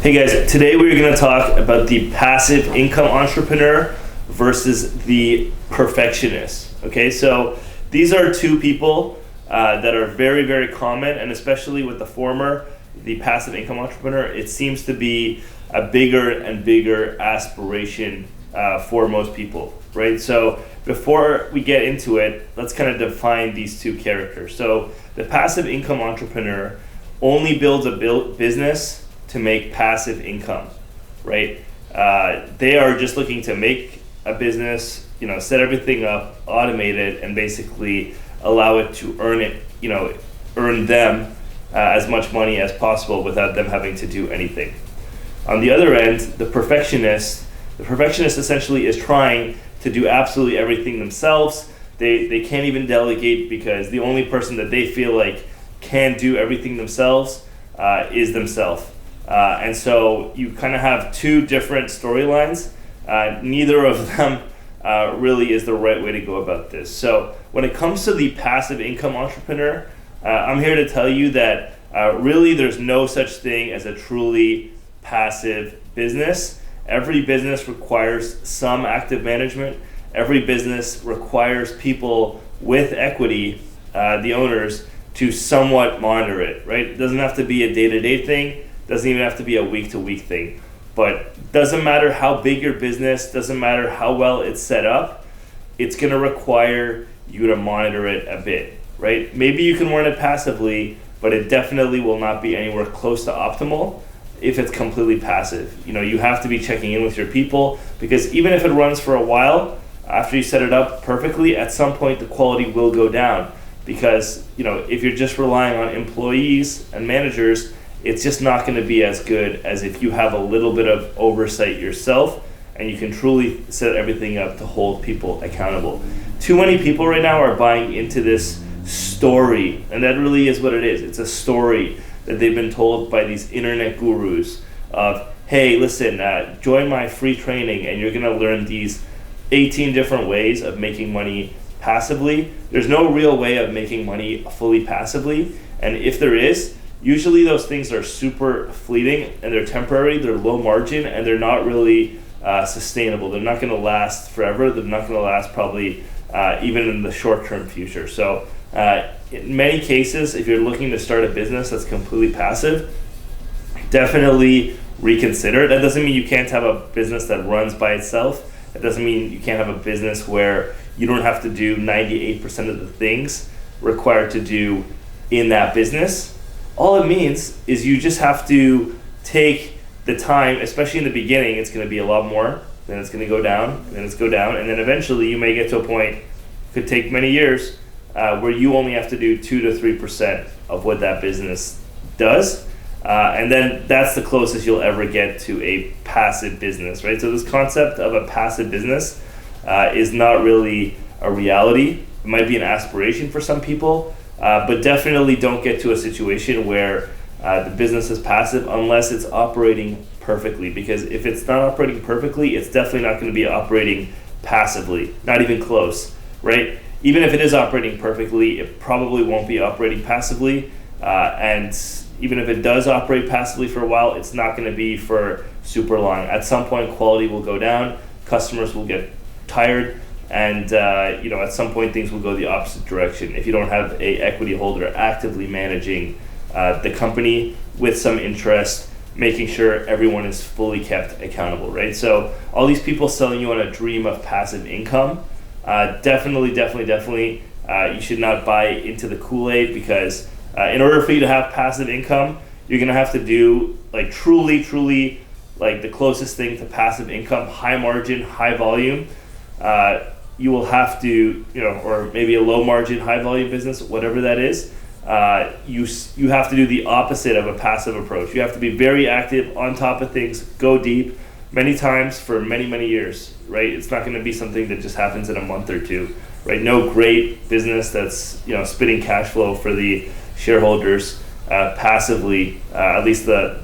Hey guys, today we're going to talk about the passive income entrepreneur versus the perfectionist. Okay, so these are two people that are very, very common, and especially with the former, the passive income entrepreneur, it seems to be a bigger and bigger aspiration for most people, right? So before we get into it, let's kind of define these two characters. So the passive income entrepreneur only builds a business to make passive income, right? They are just looking to make a business, set everything up, automate it, and basically allow it to earn them as much money as possible without them having to do anything. On the other end, the perfectionist essentially is trying to do absolutely everything themselves. They can't even delegate because the only person that they feel like can do everything themselves is themselves. And so you kind of have two different storylines. Neither of them really is the right way to go about this. So when it comes to the passive income entrepreneur, I'm here to tell you that really there's no such thing as a truly passive business. Every business requires some active management. Every business requires people with equity, the owners, to somewhat monitor it, right? It doesn't have to be a day-to-day thing. Doesn't even have to be a week-to-week thing. But doesn't matter how big your business, doesn't matter how well it's set up, it's going to require you to monitor it a bit, right? Maybe you can run it passively, but it definitely will not be anywhere close to optimal if it's completely passive. You have to be checking in with your people, because even if it runs for a while, after you set it up perfectly, at some point the quality will go down, because if you're just relying on employees and managers, it's just not going to be as good as if you have a little bit of oversight yourself and you can truly set everything up to hold people accountable. Too many people right now are buying into this story, and that really is what it is. It's a story that they've been told by these internet gurus of, hey, listen, join my free training and you're going to learn these 18 different ways of making money passively. There's no real way of making money fully passively, and if there is, usually those things are super fleeting and they're temporary, they're low margin, and they're not really sustainable. They're not going to last forever. They're not going to last probably even in the short-term future. So in many cases, if you're looking to start a business that's completely passive, definitely reconsider. That doesn't mean you can't have a business that runs by itself. That doesn't mean you can't have a business where you don't have to do 98% of the things required to do in that business. All it means is you just have to take the time, especially in the beginning. It's going to be a lot more, then it's going to go down, and then it's go down, and then eventually you may get to a point, could take many years, where you only have to do 2 to 3% of what that business does, and then that's the closest you'll ever get to a passive business, right? So this concept of a passive business is not really a reality. It might be an aspiration for some people, but definitely don't get to a situation where the business is passive unless it's operating perfectly. Because if it's not operating perfectly, it's definitely not going to be operating passively, not even close, right? Even if it is operating perfectly, it probably won't be operating passively. And even if it does operate passively for a while, it's not going to be for super long. At some point, quality will go down, customers will get tired, and at some point things will go the opposite direction if you don't have a equity holder actively managing the company with some interest, making sure everyone is fully kept accountable, right? So all these people selling you on a dream of passive income, definitely you should not buy into the Kool-Aid, because in order for you to have passive income, you're going to have to do truly like the closest thing to passive income, high margin, high volume. You will have to, or maybe a low margin, high volume business, whatever that is, you have to do the opposite of a passive approach. You have to be very active, on top of things, go deep, many times for many, many years, right? It's not going to be something that just happens in a month or two, right? No great business that's, spitting cash flow for the shareholders passively, at least the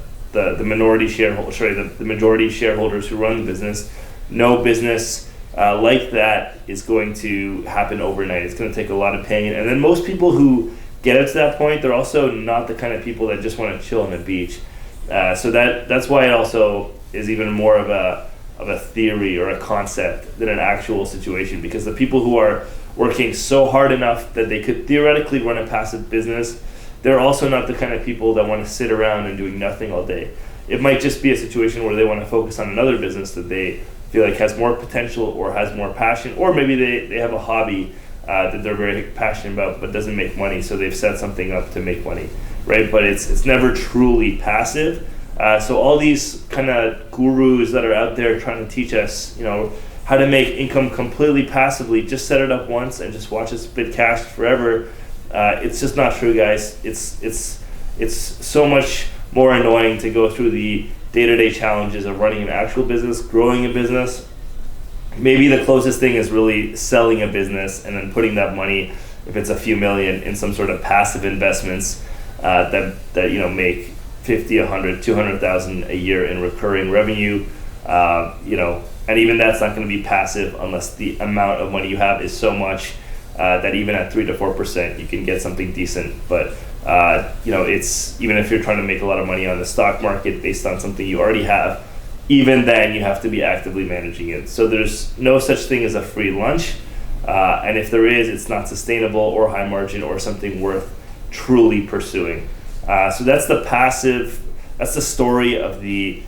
minority shareholders, the majority shareholders who run the business. No business like that is going to happen overnight. It's going to take a lot of pain. And then most people who get it to that point, they're also not the kind of people that just want to chill on the beach. So that's why it also is even more of a theory or a concept than an actual situation, because the people who are working so hard enough that they could theoretically run a passive business, they're also not the kind of people that want to sit around and doing nothing all day. It might just be a situation where they want to focus on another business that they feel like has more potential or has more passion, or maybe they have a hobby that they're very passionate about but doesn't make money, so they've set something up to make money, right? But it's never truly passive. So all these kind of gurus that are out there trying to teach us, how to make income completely passively, just set it up once and just watch it spit cash forever. It's just not true, guys. It's so much more annoying to go through the day-to-day challenges of running an actual business, growing a business. Maybe the closest thing is really selling a business and then putting that money, if it's a few million, in some sort of passive investments that make 50, 100, 200,000 a year in recurring revenue. And even that's not going to be passive unless the amount of money you have is so much that even at 3 to 4% you can get something decent. But it's, even if you're trying to make a lot of money on the stock market based on something you already have, even then you have to be actively managing it. So there's no such thing as a free lunch, and if there is, it's not sustainable or high margin or something worth truly pursuing. So that's the story of the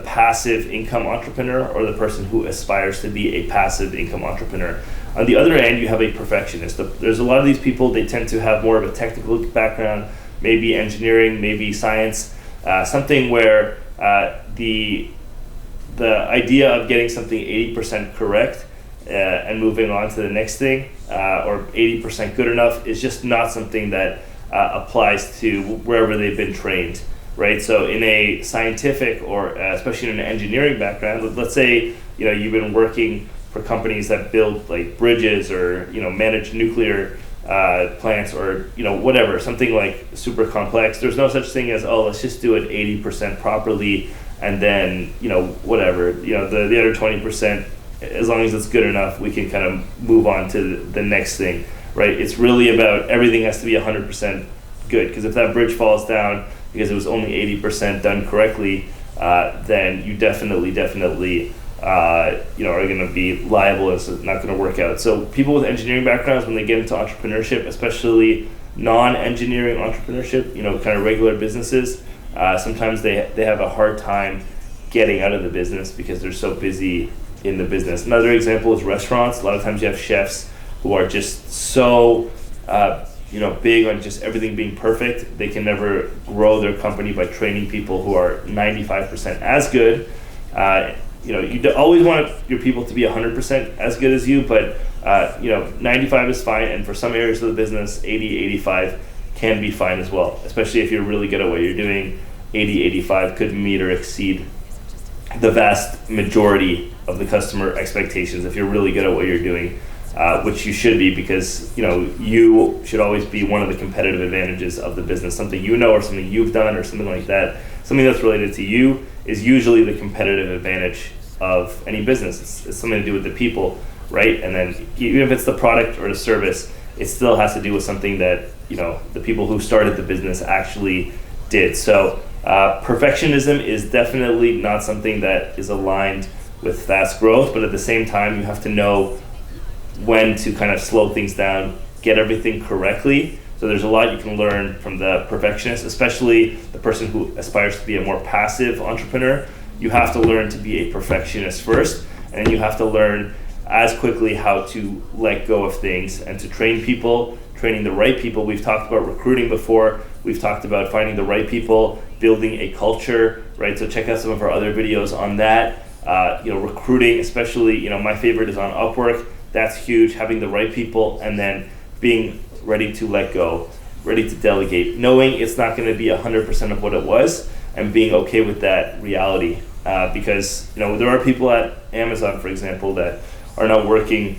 passive income entrepreneur, or the person who aspires to be a passive income entrepreneur. On the other end, you have a perfectionist. There's a lot of these people, they tend to have more of a technical background, maybe engineering, maybe science, something where the idea of getting something 80% correct and moving on to the next thing, or 80% good enough, is just not something that applies to wherever they've been trained, right? So in a scientific, or especially in an engineering background, let's say you've been working for companies that build like bridges, or manage nuclear plants, or whatever, something like super complex. There's no such thing as, let's just do it 80% properly, and then whatever, the other 20%, as long as it's good enough, we can kind of move on to the next thing, right? It's really about everything has to be 100% good, because if that bridge falls down because it was only 80% done correctly, then you definitely are going to be liable, and it's not going to work out. So people with engineering backgrounds, when they get into entrepreneurship, especially non-engineering entrepreneurship, kind of regular businesses, sometimes they have a hard time getting out of the business because they're so busy in the business. Another example is restaurants. A lot of times you have chefs who are just so big on just everything being perfect. They can never grow their company by training people who are 95% as good. You always want your people to be 100% as good as you, but 95 is fine, and for some areas of the business, 80, 85 can be fine as well, especially if you're really good at what you're doing. 80, 85 could meet or exceed the vast majority of the customer expectations if you're really good at what you're doing, which you should be, because you should always be one of the competitive advantages of the business. Something or something you've done or something like that, something that's related to you, is usually the competitive advantage of any business. It's something to do with the people, right? And then even if it's the product or the service, it still has to do with something that the people who started the business actually did. So perfectionism is definitely not something that is aligned with fast growth, but at the same time, you have to know when to kind of slow things down, get everything correctly. So there's a lot you can learn from the perfectionist, especially the person who aspires to be a more passive entrepreneur. You have to learn to be a perfectionist first, and then you have to learn as quickly how to let go of things and to train people, training the right people. We've talked about recruiting before. We've talked about finding the right people, building a culture, right? So check out some of our other videos on that. Recruiting, especially, my favorite is on Upwork. That's huge, having the right people, and then being ready to let go, ready to delegate, knowing it's not going to be 100% of what it was, and being okay with that reality. Because there are people at Amazon, for example, that are now working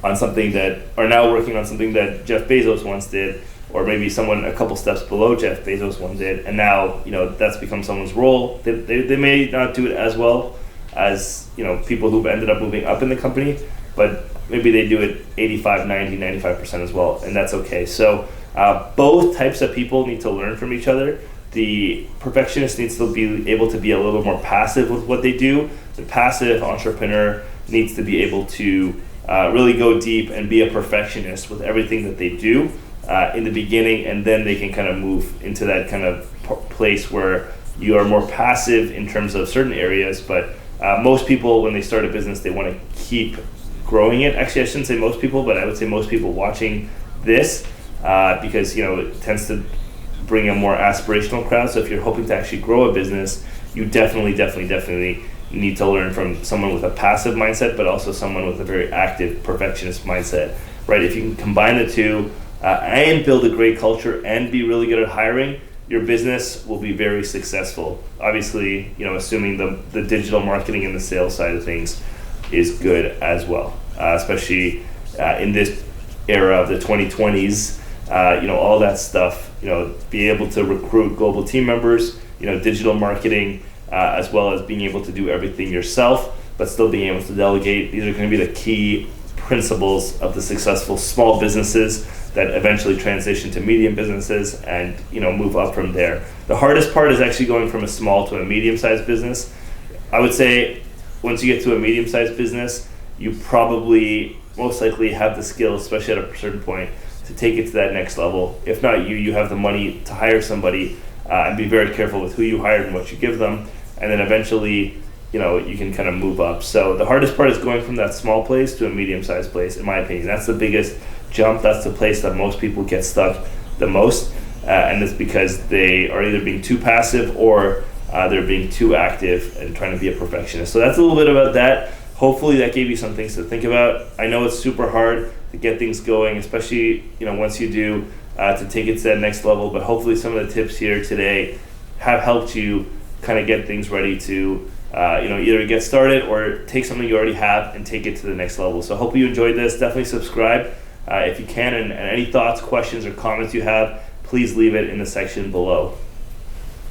on something that Jeff Bezos once did, or maybe someone a couple steps below Jeff Bezos once did, and now that's become someone's role. They may not do it as well as people who've ended up moving up in the company, but maybe they do it 85, 90, 95% as well, and that's okay. So both types of people need to learn from each other. The perfectionist needs to be able to be a little more passive with what they do. The passive entrepreneur needs to be able to really go deep and be a perfectionist with everything that they do in the beginning, and then they can kind of move into that kind of place where you are more passive in terms of certain areas. But most people, when they start a business, they want to keep growing it. Actually, I shouldn't say most people, but I would say most people watching this, because it tends to bring a more aspirational crowd. So if you're hoping to actually grow a business, you definitely need to learn from someone with a passive mindset, but also someone with a very active perfectionist mindset, right? If you can combine the two and build a great culture and be really good at hiring, your business will be very successful. Obviously, assuming the digital marketing and the sales side of things is good as well, especially in this era of the 2020s. All that stuff, be able to recruit global team members, digital marketing, as well as being able to do everything yourself, but still being able to delegate. These are going to be the key principles of the successful small businesses that eventually transition to medium businesses and move up from there. The hardest part is actually going from a small to a medium-sized business. I would say once you get to a medium-sized business, you probably most likely have the skills, especially at a certain point, to take it to that next level. If not you have the money to hire somebody, and be very careful with who you hire and what you give them, and then eventually you can kind of move up. So the hardest part is going from that small place to a medium-sized place, in my opinion. That's the biggest jump. That's the place that most people get stuck the most, and it's because they are either being too passive or they're being too active and trying to be a perfectionist. So that's a little bit about that. Hopefully that gave you some things to think about. I know it's super hard to get things going, especially once you do, to take it to that next level, but hopefully some of the tips here today have helped you kind of get things ready to either get started or take something you already have and take it to the next level. So I hope you enjoyed this. Definitely subscribe if you can, and any thoughts, questions, or comments you have, please leave it in the section below.